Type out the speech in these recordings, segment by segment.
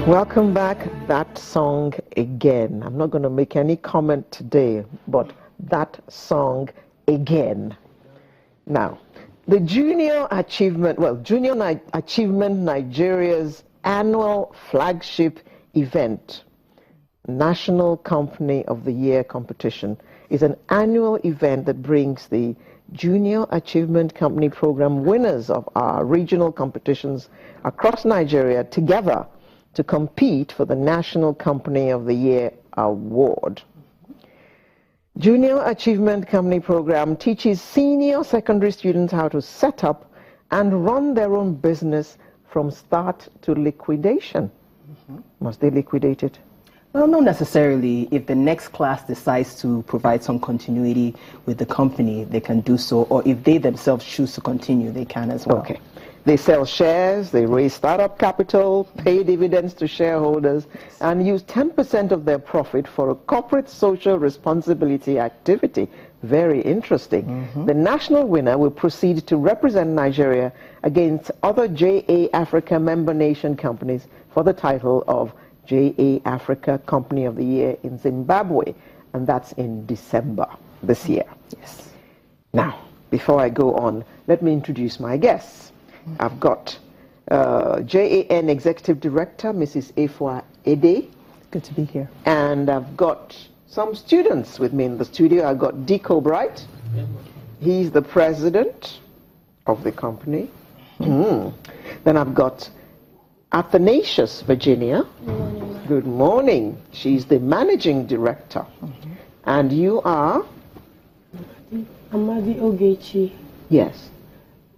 Welcome back. That song again. I'm not going to make any comment today, but that song again. Now, the Junior Achievement Nigeria's annual flagship event, National Company of the Year competition, is an annual event that brings the Junior Achievement Company Program winners of our regional competitions across Nigeria together to compete for the National Company of the Year award. Junior Achievement Company Program teaches senior secondary students how to set up and run their own business from start to liquidation. Must they liquidate it? Well, not necessarily. If the next class decides to provide some continuity with the company, they can do so. Or if they themselves choose to continue, they can as well. Okay. They sell shares, they raise startup capital, pay dividends to shareholders, and use 10% of their profit for a corporate social responsibility activity. Very interesting. The national winner will proceed to represent Nigeria against other JA Africa member nation companies for the title of JA Africa Company of the Year in Zimbabwe, and that's in December this year. Yes. Now, before I go on, let me introduce my guests. I've got JAN Executive Director, Mrs. Efua Ede. Good to be here. And I've got some students with me in the studio. I've got Deco Bright. He's the president of the company. Then I've got Athanasius Virginia. Good morning. Good morning. She's the managing director. And you are? Amadi Ogechi, Yes.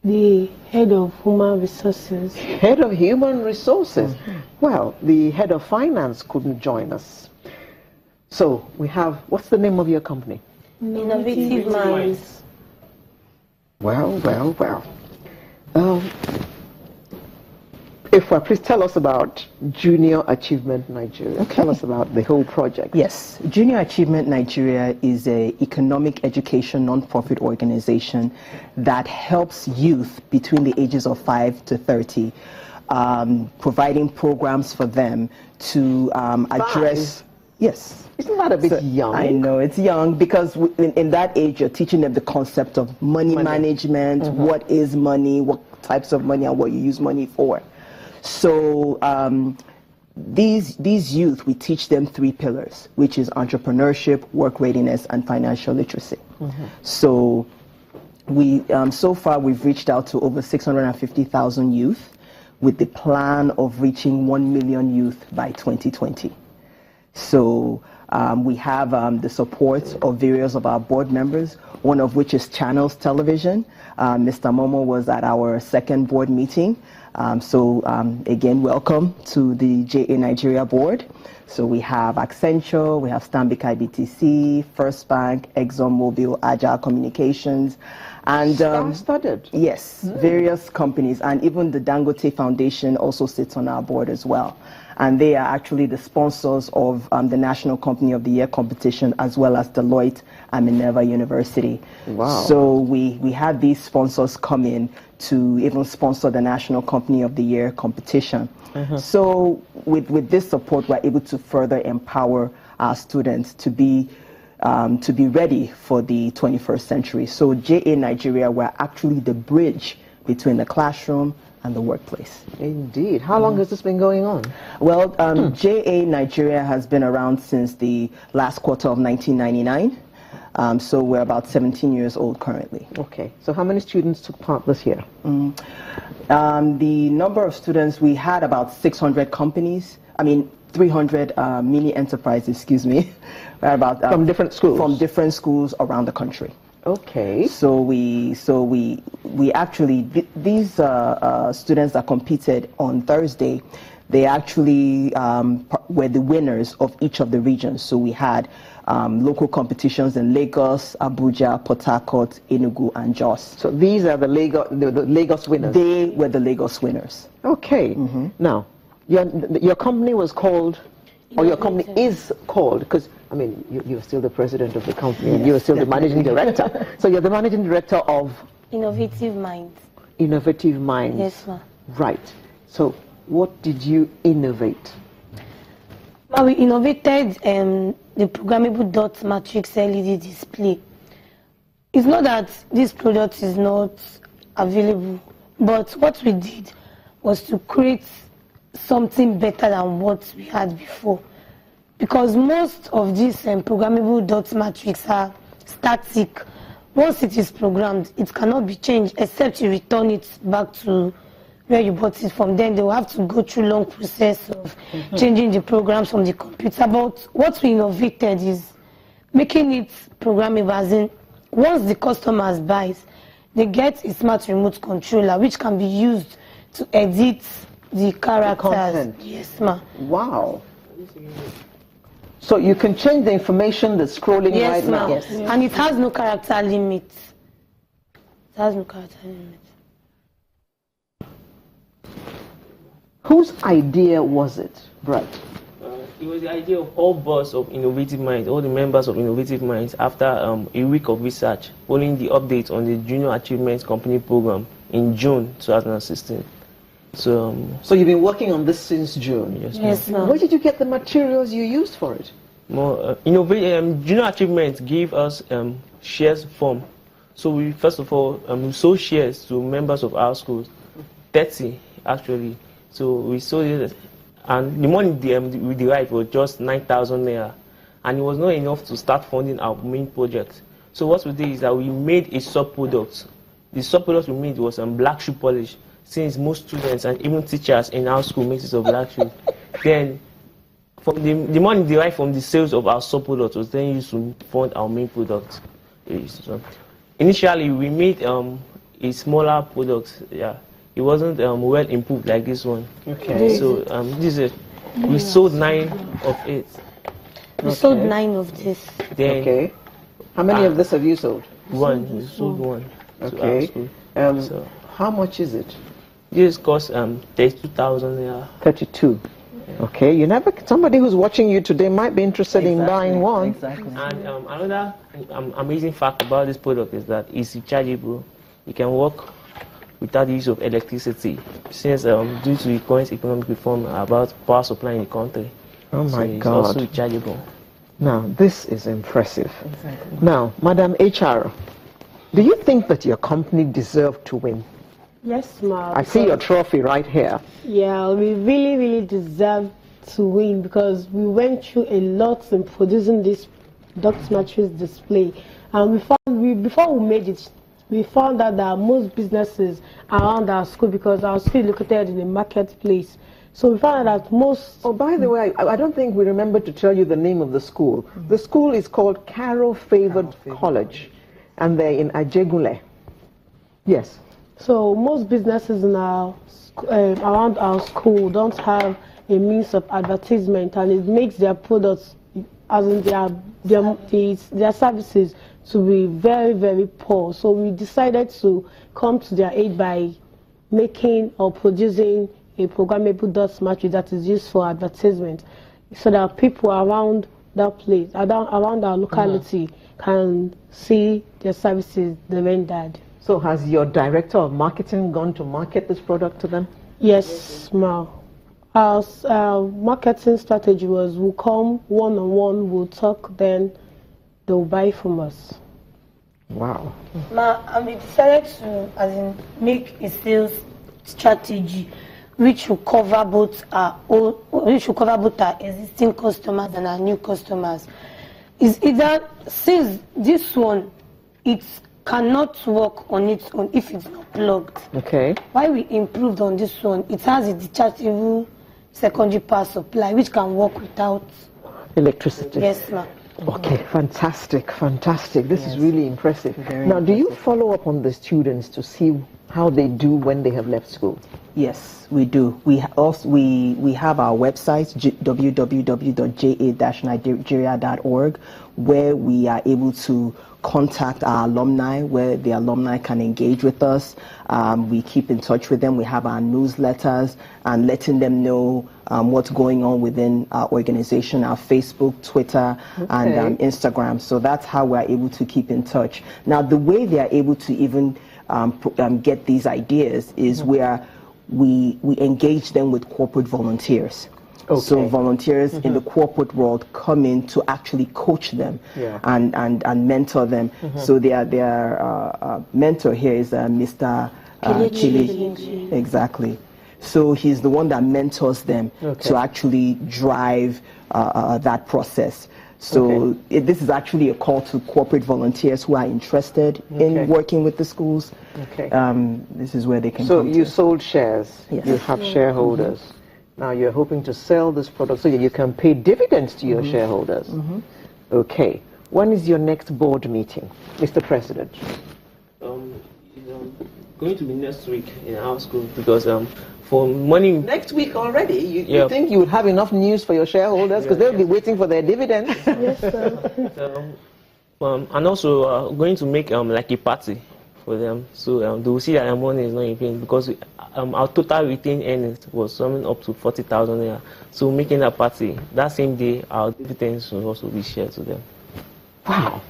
the head of human resources. Head of Human Resources. Well, the head of finance couldn't join us. So we have, what's the name of your company? Innovative Minds. Well. Efua, please tell us about Junior Achievement Nigeria. Okay. Tell us about the whole project. Yes, Junior Achievement Nigeria is an economic education non-profit organization that helps youth between the ages of 5 to 30, providing programs for them to address... Yes. Isn't that a bit young? I know, it's young because in that age you're teaching them the concept of money management, what is money, what types of money, and what you use money for. So these youth, we teach them 3 pillars, which is entrepreneurship, work readiness, and financial literacy. So we so far we've reached out to over 650,000 youth with the plan of reaching 1 million youth by 2020. So we have the support of various of our board members, one of which is Channels Television. Mr. Momo was at our second board meeting. Again, welcome to the JA Nigeria board. So we have Accenture, we have Stanbic IBTC, First Bank, ExxonMobil, Agile Communications, and Star-studded. yes, various companies, and even the Dangote Foundation also sits on our board as well. And they are actually the sponsors of the National Company of the Year competition, as well as Deloitte and Minerva University. Wow. So we had these sponsors come in to even sponsor the National Company of the Year competition. So with this support, we're able to further empower our students to be ready for the 21st century. So JA Nigeria, we're actually the bridge between the classroom and the workplace. Indeed. How long has this been going on? Well, JA Nigeria has been around since the last quarter of 1999. So we're about 17 years old currently. Okay. So how many students took part this year? The number of students, we had about 600 companies. 300 mini enterprises, excuse me. About From different schools? From different schools around the country. Okay. So we actually, these students that competed on Thursday, they actually were the winners of each of the regions. So we had local competitions in Lagos, Abuja, Port Harcourt, Enugu, and Jos. So these are the Lagos winners? They were the Lagos winners. Okay. Now, your company was called, or your company is called, because you're still the president of the company, and you're still the managing director. So you're the managing director of Innovative Minds. Innovative Minds. Yes, ma'am. Right. So what did you innovate? Well, we innovated the programmable dot matrix LED display. It's not that this product is not available, but what we did was to create something better than what we had before. Because most of these programmable dot matrix are static. Once it is programmed, it cannot be changed except you return it back to where you bought it from. Then they will have to go through long process of changing the programs from the computer. But what we innovated is making it programmable, as in once the customers buys, they get a smart remote controller which can be used to edit the characters. Content. Yes, ma'am. Wow. So you can change the information that's scrolling Yes, right now. ma'am. Yes. And it has no character limit. It has no character limit. Whose idea was it, Brett? It was the idea of all boss of Innovative Minds, all the members of Innovative Minds, after a week of research, following the update on the Junior Achievement Company program in June 2016. So you've been working on this since June? Yes, Yes, ma'am. Where did you get the materials you used for it? Junior Achievement gave us shares form. So we first of all we sold shares to members of our schools, 30 actually. So we sold it, and the money we derived was just 9,000 naira, and it was not enough to start funding our main project. So what we did is that we made a sub-product. The sub-product we made was black shoe polish, since most students and even teachers in our school make use of black shoes. Then from the money derived from the sales of our sub-product was then used to fund our main product. So initially we made a smaller product. Yeah. It wasn't well improved like this one. Okay. So this is we sold 9 of it. We sold 9 of this. Then Okay. How many of this have you sold? one, we sold one. To our Okay. school. So How much is it? this cost 32,000 naira. 32. Okay. You never. Somebody who's watching you today might be interested in buying one. Exactly. And another amazing fact about this product is that it's rechargeable. You can work without the use of electricity, since due to the current economic reform about power supply in the country. Oh So my it's God. also rechargeable. Now this is impressive. Exactly. Now, Madam HR, do you think that your company deserved to win? Yes, ma'am. I see your trophy right here. Yeah, we really, really deserve to win because we went through a lot in producing this dot matrix display. And before we made it, we found out that most businesses around our school, because our school is located in a marketplace, so we found out that most... Oh, by the way, I don't think we remember to tell you the name of the school. The school is called Carol Favored College, and they're in Ajegule. Yes. So most businesses in our around our school don't have a means of advertisement, and it makes their products, as in their services, to be very, very poor. So we decided to come to their aid by making or producing a programmable dot matrix that is used for advertisement, so that people around that place, around our locality, can see their services they rendered. So has your director of marketing gone to market this product to them? Yes, ma'am. Our marketing strategy was we'll come one-on-one, we'll talk, then they'll buy from us. Wow. Ma'am, we decided to make a sales strategy which will cover both our existing customers and our new customers. Is either, since this one, it cannot work on its own if it's not plugged. Okay. Why we improved on this one, it has a detachable secondary power supply which can work without Electricity. Yes, ma'am. Okay, fantastic, fantastic. This is really impressive. Now, do you follow up on the students to see how they do when they have left school? Yes, we do. We have our website, www.ja-nigeria.org, where we are able to contact our alumni, where the alumni can engage with us. We keep in touch with them. We have our newsletters and letting them know what's going on within our organization, our Facebook, Twitter, and Instagram. So that's how we're able to keep in touch. Now, the way they are able to even get these ideas is where we engage them with corporate volunteers. So volunteers in the corporate world come in to actually coach them and mentor them. So their mentor here is Mr. Kili. Exactly. So he's the one that mentors them to actually drive that process. So this is actually a call to corporate volunteers who are interested in working with the schools. This is where they can come you to. sold shares. Yes. You have shareholders. Now you're hoping to sell this product so that you can pay dividends to your shareholders. Okay. When is your next board meeting, Mr. President? Going to be next week in our school because for money. Next week already? You think you would have enough news for your shareholders because they'll be waiting for their dividends? Yes, sir. And also going to make like a party for them, so they will see that their money is not in vain because our total retained earnings was something up to 40,000 naira. So making a party that same day, our dividends will also be shared to them. Wow.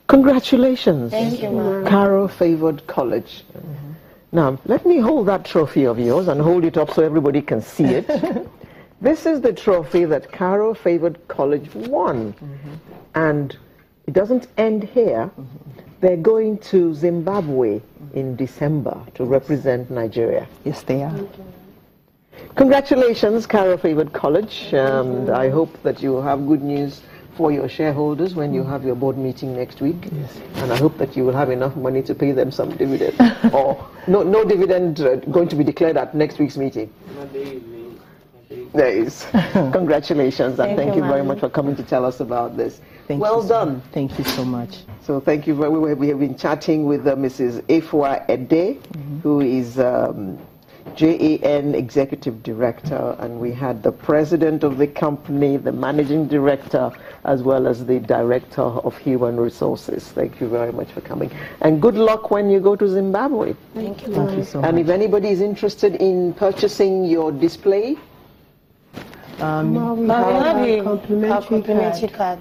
Congratulations. Thank you, ma'am. Caro Favored College. Now, let me hold that trophy of yours and hold it up so everybody can see it. This is the trophy that Caro Favored College won. And it doesn't end here. They're going to Zimbabwe in December to represent Nigeria. Yes, they are. Congratulations, Caro Favored College. And I hope that you will have good news for your shareholders when you have your board meeting next week. Yes. And I hope that you will have enough money to pay them some dividend. Or no dividend going to be declared at next week's meeting. There is. Congratulations, and thank you very much for coming to tell us about this. Well done. Thank you so much. So thank you very much. We have been chatting with Mrs. Efua Ede, who is JAN Executive Director, and we had the President of the company, the Managing Director, as well as the Director of Human Resources. Thank you very much for coming. And good luck when you go to Zimbabwe. Thank you. Thank you so much. And if anybody is interested in purchasing your display, We have a complimentary card.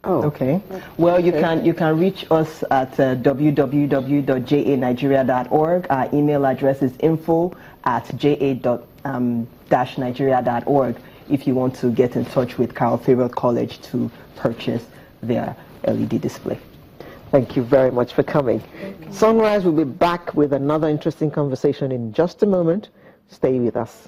oh, Okay. Well, you can reach us at www.ja-nigeria.org. Our email address is info@ja-nigeria.org if you want to get in touch with Caro Favored College to purchase their LED display. Thank you very much for coming. Sunrise will be back with another interesting conversation in just a moment. Stay with us.